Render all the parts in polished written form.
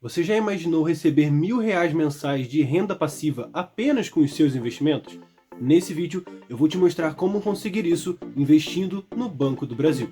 Você já imaginou receber R$ 1.000 mensais de renda passiva apenas com os seus investimentos? Nesse vídeo eu vou te mostrar como conseguir isso investindo no Banco do Brasil.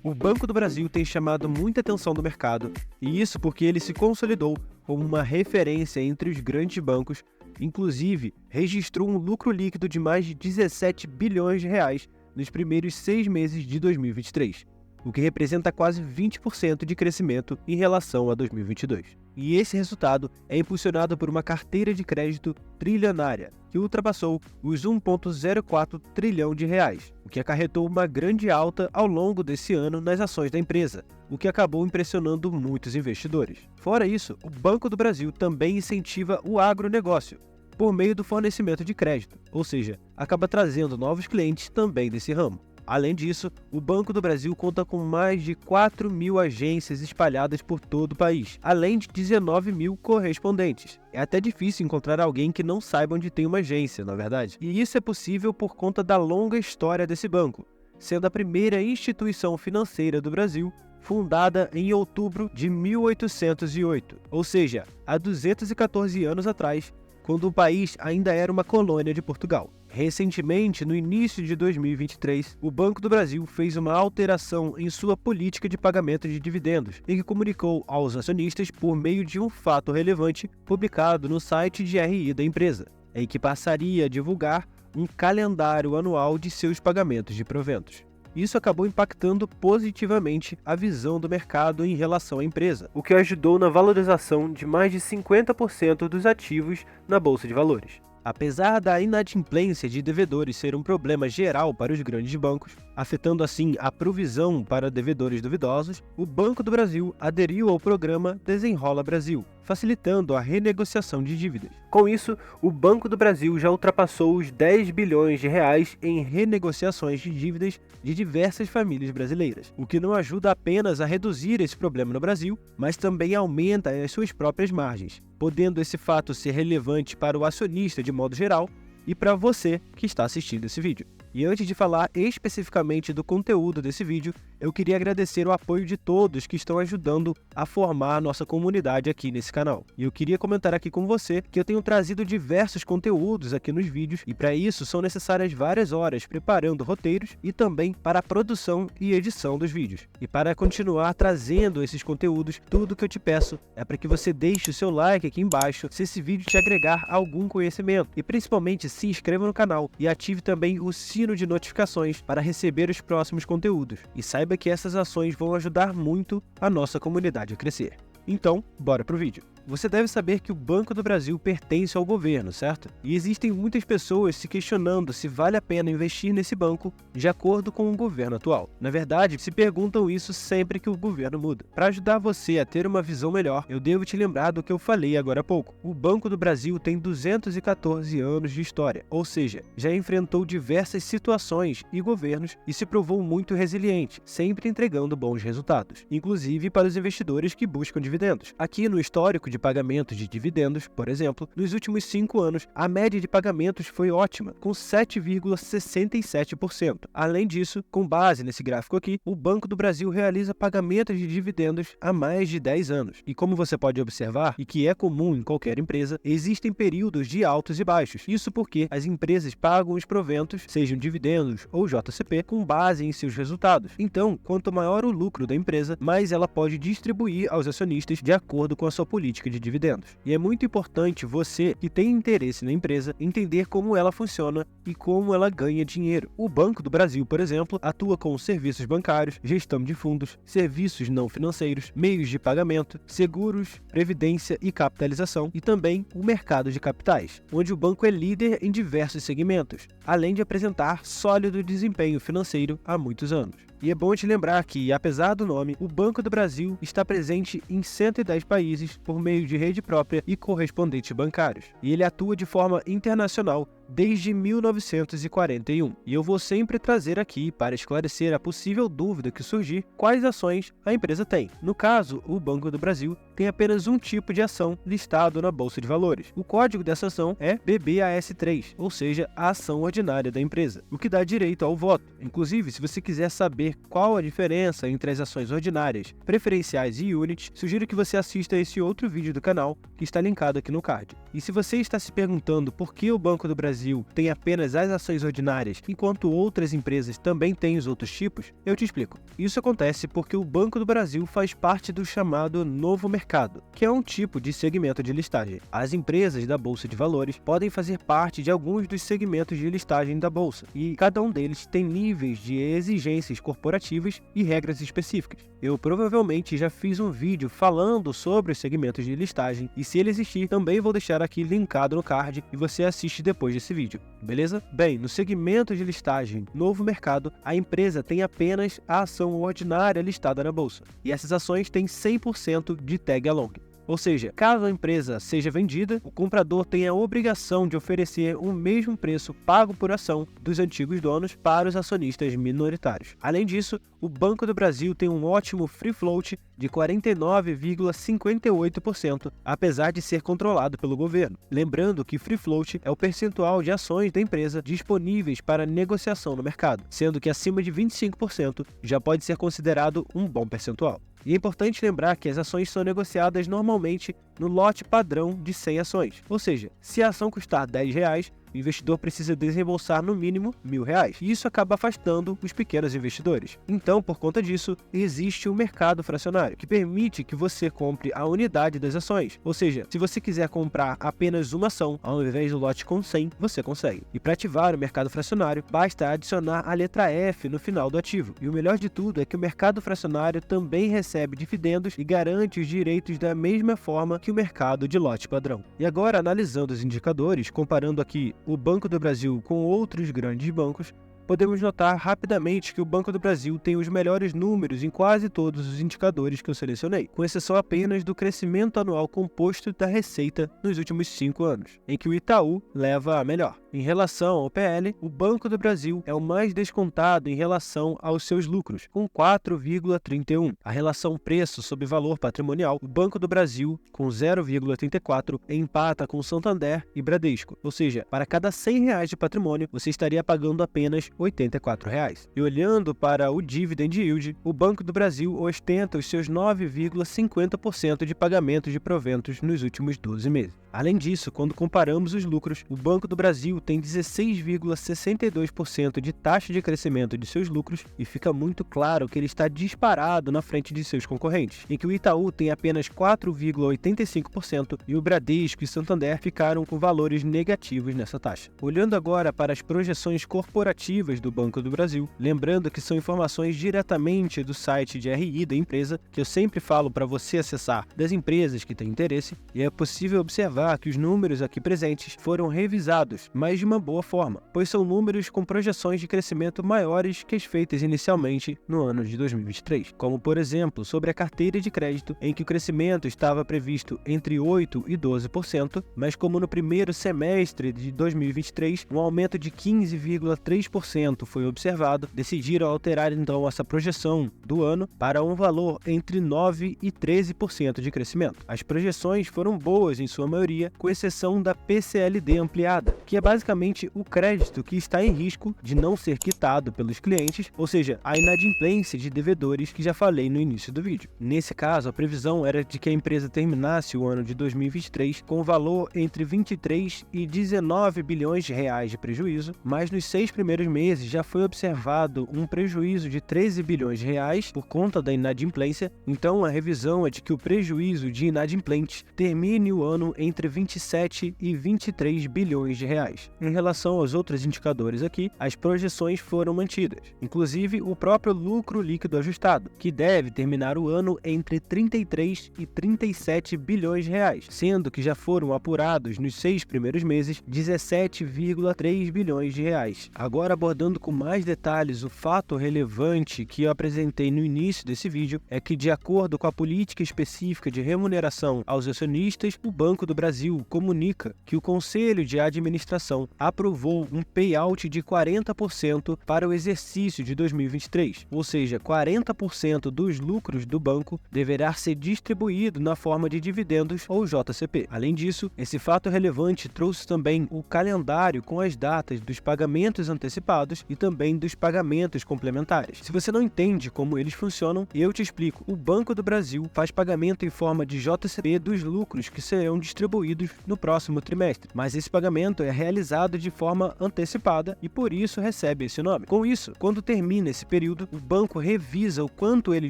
O Banco do Brasil tem chamado muita atenção do mercado, e isso porque ele se consolidou como uma referência entre os grandes bancos, inclusive registrou um lucro líquido de mais de 17 bilhões de reais nos primeiros 6 meses de 2023, o que representa quase 20% de crescimento em relação a 2022. E esse resultado é impulsionado por uma carteira de crédito trilionária, que ultrapassou os 1,04 trilhão de reais, o que acarretou uma grande alta ao longo desse ano nas ações da empresa, o que acabou impressionando muitos investidores. Fora isso, o Banco do Brasil também incentiva o agronegócio, por meio do fornecimento de crédito, ou seja, acaba trazendo novos clientes também desse ramo. Além disso, o Banco do Brasil conta com mais de 4.000 agências espalhadas por todo o país, além de 19 mil correspondentes. É até difícil encontrar alguém que não saiba onde tem uma agência, na verdade. E isso é possível por conta da longa história desse banco, sendo a primeira instituição financeira do Brasil fundada em outubro de 1808, ou seja, há 214 anos atrás, quando o país ainda era uma colônia de Portugal. Recentemente, no início de 2023, o Banco do Brasil fez uma alteração em sua política de pagamento de dividendos, em que comunicou aos acionistas por meio de um fato relevante publicado no site de RI da empresa, em que passaria a divulgar um calendário anual de seus pagamentos de proventos. Isso acabou impactando positivamente a visão do mercado em relação à empresa, o que ajudou na valorização de mais de 50% dos ativos na Bolsa de Valores. Apesar da inadimplência de devedores ser um problema geral para os grandes bancos, afetando assim a provisão para devedores duvidosos, o Banco do Brasil aderiu ao programa Desenrola Brasil, facilitando a renegociação de dívidas. Com isso, o Banco do Brasil já ultrapassou os 10 bilhões de reais em renegociações de dívidas de diversas famílias brasileiras, o que não ajuda apenas a reduzir esse problema no Brasil, mas também aumenta as suas próprias margens, podendo esse fato ser relevante para o acionista de modo geral e para você que está assistindo esse vídeo. E antes de falar especificamente do conteúdo desse vídeo, eu queria agradecer o apoio de todos que estão ajudando a formar a nossa comunidade aqui nesse canal. E eu queria comentar aqui com você que eu tenho trazido diversos conteúdos aqui nos vídeos e para isso são necessárias várias horas preparando roteiros e também para a produção e edição dos vídeos. E para continuar trazendo esses conteúdos, tudo que eu te peço é para que você deixe o seu like aqui embaixo se esse vídeo te agregar algum conhecimento e principalmente se inscreva no canal e ative também o sino de notificações para receber os próximos conteúdos. E saiba que essas ações vão ajudar muito a nossa comunidade a crescer. Então, bora pro vídeo. Você deve saber que o Banco do Brasil pertence ao governo, certo? E existem muitas pessoas se questionando se vale a pena investir nesse banco de acordo com o governo atual. Na verdade, se perguntam isso sempre que o governo muda. Para ajudar você a ter uma visão melhor, eu devo te lembrar do que eu falei agora há pouco. O Banco do Brasil tem 214 anos de história, ou seja, já enfrentou diversas situações e governos e se provou muito resiliente, sempre entregando bons resultados, inclusive para os investidores que buscam dividendos. Aqui no histórico de pagamento de dividendos, por exemplo, nos últimos 5 anos, a média de pagamentos foi ótima, com 7,67%. Além disso, com base nesse gráfico aqui, o Banco do Brasil realiza pagamentos de dividendos há mais de 10 anos. E como você pode observar, e que é comum em qualquer empresa, existem períodos de altos e baixos. Isso porque as empresas pagam os proventos, sejam dividendos ou JCP, com base em seus resultados. Então, quanto maior o lucro da empresa, mais ela pode distribuir aos acionistas de acordo com a sua política de dividendos. E é muito importante você, que tem interesse na empresa, entender como ela funciona e como ela ganha dinheiro. O Banco do Brasil, por exemplo, atua com serviços bancários, gestão de fundos, serviços não financeiros, meios de pagamento, seguros, previdência e capitalização, e também o mercado de capitais, onde o banco é líder em diversos segmentos, além de apresentar sólido desempenho financeiro há muitos anos. E é bom te lembrar que, apesar do nome, o Banco do Brasil está presente em 110 países por meio de rede própria e correspondentes bancários. E ele atua de forma internacional desde 1941. E eu vou sempre trazer aqui, para esclarecer a possível dúvida que surgir, quais ações a empresa tem. No caso, o Banco do Brasil tem apenas um tipo de ação listado na Bolsa de Valores. O código dessa ação é BBAS3, ou seja, a ação ordinária da empresa, o que dá direito ao voto. Inclusive, se você quiser saber qual a diferença entre as ações ordinárias, preferenciais e units, sugiro que você assista a esse outro vídeo do canal, que está linkado aqui no card. E se você está se perguntando por que o Banco do Brasil tem apenas as ações ordinárias, enquanto outras empresas também têm os outros tipos, eu te explico. Isso acontece porque o Banco do Brasil faz parte do chamado Novo Mercado, que é um tipo de segmento de listagem. As empresas da Bolsa de Valores podem fazer parte de alguns dos segmentos de listagem da Bolsa, e cada um deles tem níveis de exigências corporativas e regras específicas. Eu provavelmente já fiz um vídeo falando sobre os segmentos de listagem, e se ele existir, também vou deixar aqui linkado no card e você assiste depois desse vídeo, beleza? Bem, no segmento de listagem Novo Mercado, a empresa tem apenas a ação ordinária listada na Bolsa, e essas ações têm 100% de tag along. Ou seja, caso a empresa seja vendida, o comprador tem a obrigação de oferecer o mesmo preço pago por ação dos antigos donos para os acionistas minoritários. Além disso, o Banco do Brasil tem um ótimo free float de 49,58%, apesar de ser controlado pelo governo. Lembrando que free float é o percentual de ações da empresa disponíveis para negociação no mercado, sendo que acima de 25% já pode ser considerado um bom percentual. E é importante lembrar que as ações são negociadas normalmente no lote padrão de 100 ações. Ou seja, se a ação custar R$10, o investidor precisa desembolsar no mínimo R$1.000. E isso acaba afastando os pequenos investidores. Então, por conta disso, existe o mercado fracionário, que permite que você compre a unidade das ações. Ou seja, se você quiser comprar apenas uma ação, ao invés do lote com 100, você consegue. E para ativar o mercado fracionário, basta adicionar a letra F no final do ativo. E o melhor de tudo é que o mercado fracionário também recebe dividendos e garante os direitos da mesma forma que o mercado de lote padrão. E agora, analisando os indicadores, comparando aqui o Banco do Brasil com outros grandes bancos, podemos notar rapidamente que o Banco do Brasil tem os melhores números em quase todos os indicadores que eu selecionei, com exceção apenas do crescimento anual composto da receita nos últimos 5 anos, em que o Itaú leva a melhor. Em relação ao PL, o Banco do Brasil é o mais descontado em relação aos seus lucros, com 4,31. A relação preço sobre valor patrimonial, o Banco do Brasil, com 0,34, empata com Santander e Bradesco. Ou seja, para cada R$100 de patrimônio, você estaria pagando apenas R$84. E olhando para o Dividend Yield, o Banco do Brasil ostenta os seus 9,50% de pagamento de proventos nos últimos 12 meses. Além disso, quando comparamos os lucros, o Banco do Brasil tem 16,62% de taxa de crescimento de seus lucros e fica muito claro que ele está disparado na frente de seus concorrentes, em que o Itaú tem apenas 4,85% e o Bradesco e Santander ficaram com valores negativos nessa taxa. Olhando agora para as projeções corporativas do Banco do Brasil, lembrando que são informações diretamente do site de RI da empresa, que eu sempre falo para você acessar das empresas que têm interesse, e é possível observar que os números aqui presentes foram revisados, mas de uma boa forma, pois são números com projeções de crescimento maiores que as feitas inicialmente no ano de 2023, como por exemplo sobre a carteira de crédito, em que o crescimento estava previsto entre 8% e 12%, mas como no primeiro semestre de 2023 um aumento de 15,3% foi observado, decidiram alterar então essa projeção do ano para um valor entre 9% e 13% de crescimento. As projeções foram boas em sua maioria, com exceção da PCLD ampliada, que é basicamente o crédito que está em risco de não ser quitado pelos clientes, ou seja, a inadimplência de devedores que já falei no início do vídeo. Nesse caso, a previsão era de que a empresa terminasse o ano de 2023 com um valor entre 23 e 19 bilhões de reais de prejuízo, mas nos 6 primeiros meses já foi observado um prejuízo de 13 bilhões de reais por conta da inadimplência, então a revisão é de que o prejuízo de inadimplentes termine o ano entre 27 e 23 bilhões de reais. Em relação aos outros indicadores aqui, as projeções foram mantidas, inclusive o próprio lucro líquido ajustado, que deve terminar o ano entre 33 e 37 bilhões de reais, sendo que já foram apurados nos 6 primeiros meses 17,3 bilhões de reais. Agora, abordando com mais detalhes o fato relevante que eu apresentei no início desse vídeo, é que de acordo com a política específica de remuneração aos acionistas, o Banco do Brasil comunica que o Conselho de Administração administração aprovou um payout de 40% para o exercício de 2023, ou seja, 40% dos lucros do banco deverá ser distribuído na forma de dividendos ou JCP. Além disso, esse fato relevante trouxe também o calendário com as datas dos pagamentos antecipados e também dos pagamentos complementares. Se você não entende como eles funcionam, eu te explico. O Banco do Brasil faz pagamento em forma de JCP dos lucros que serão distribuídos no próximo trimestre, mas esse pagamento é realizado de forma antecipada e por isso recebe esse nome. Com isso, quando termina esse período, o banco revisa o quanto ele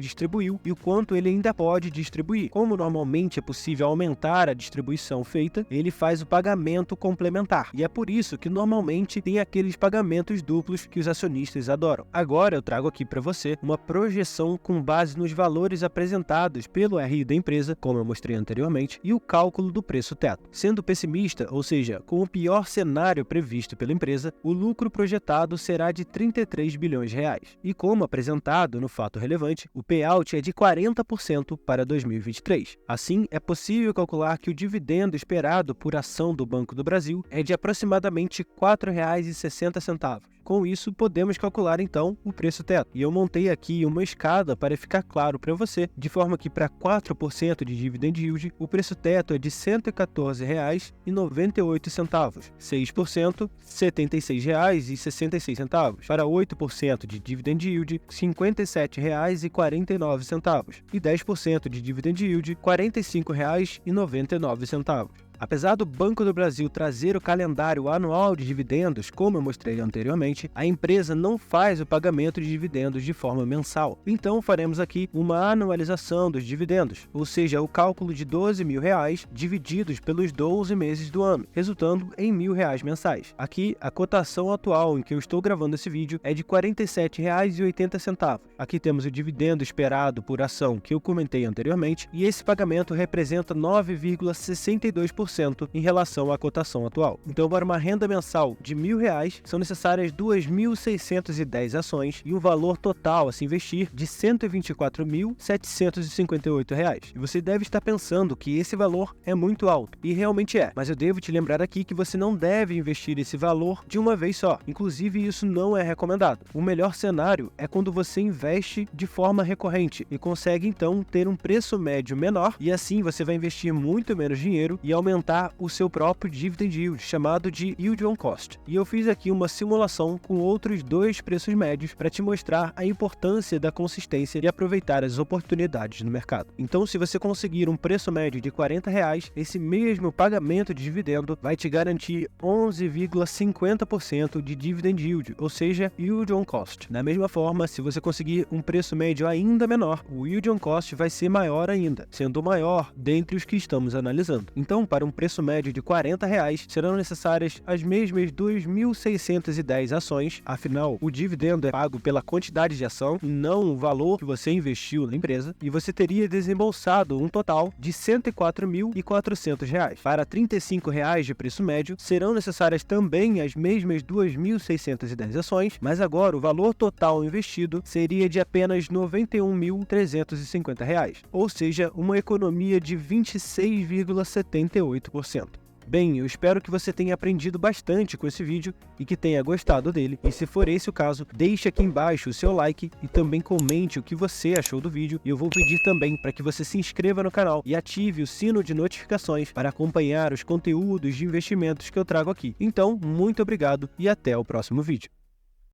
distribuiu e o quanto ele ainda pode distribuir. Como normalmente é possível aumentar a distribuição feita, ele faz o pagamento complementar. E é por isso que normalmente tem aqueles pagamentos duplos que os acionistas adoram. Agora eu trago aqui para você uma projeção com base nos valores apresentados pelo RI da empresa, como eu mostrei anteriormente, e o cálculo do preço teto. Sendo pessimista, ou seja, com o pior cenário previsto pela empresa, o lucro projetado será de 33 bilhões de reais. E como apresentado no fato relevante, o payout é de 40% para 2023. Assim, é possível calcular que o dividendo esperado por ação do Banco do Brasil é de aproximadamente R$ 4,60. Com isso, podemos calcular então o preço teto. E eu montei aqui uma escada para ficar claro para você, de forma que para 4% de dividend yield, o preço teto é de R$ 114,98. 6%, R$ 76,66. Para 8% de dividend yield, R$ 57,49. E 10% de dividend yield, R$ 45,99. Apesar do Banco do Brasil trazer o calendário anual de dividendos, como eu mostrei anteriormente, a empresa não faz o pagamento de dividendos de forma mensal. Então faremos aqui uma anualização dos dividendos, ou seja, o cálculo de R$ 12.000 divididos pelos 12 meses do ano, resultando em R$ 1.000 mensais. Aqui, a cotação atual em que eu estou gravando esse vídeo é de R$ 47,80. Aqui temos o dividendo esperado por ação que eu comentei anteriormente, e esse pagamento representa 9,62% em relação à cotação atual. Então, para uma renda mensal de R$ 1.000, são necessárias 2.610 ações e um valor total a se investir de R$ 124.758. E você deve estar pensando que esse valor é muito alto, e realmente é, mas eu devo te lembrar aqui que você não deve investir esse valor de uma vez só. Inclusive, isso não é recomendado. O melhor cenário é quando você investe de forma recorrente e consegue então ter um preço médio menor, e assim você vai investir muito menos dinheiro e aumentar o seu próprio dividend yield, chamado de yield on cost. E eu fiz aqui uma simulação com outros dois preços médios para te mostrar a importância da consistência e aproveitar as oportunidades no mercado. Então, se você conseguir um preço médio de R$ 40, esse mesmo pagamento de dividendo vai te garantir 11,50% de dividend yield, ou seja, yield on cost. Da mesma forma, se você conseguir um preço médio ainda menor, o yield on cost vai ser maior ainda, sendo o maior dentre os que estamos analisando. Então, para um preço médio de R$ 40, serão necessárias as mesmas 2.610 ações, afinal, o dividendo é pago pela quantidade de ação e não o valor que você investiu na empresa, e você teria desembolsado um total de R$ 104.400. Para R$ 35 de preço médio, serão necessárias também as mesmas 2.610 ações, mas agora o valor total investido seria de apenas R$ 91.350, ou seja, uma economia de 26,78%. Bem, eu espero que você tenha aprendido bastante com esse vídeo e que tenha gostado dele. E se for esse o caso, deixe aqui embaixo o seu like e também comente o que você achou do vídeo. E eu vou pedir também para que você se inscreva no canal e ative o sino de notificações para acompanhar os conteúdos de investimentos que eu trago aqui. Então, muito obrigado e até o próximo vídeo.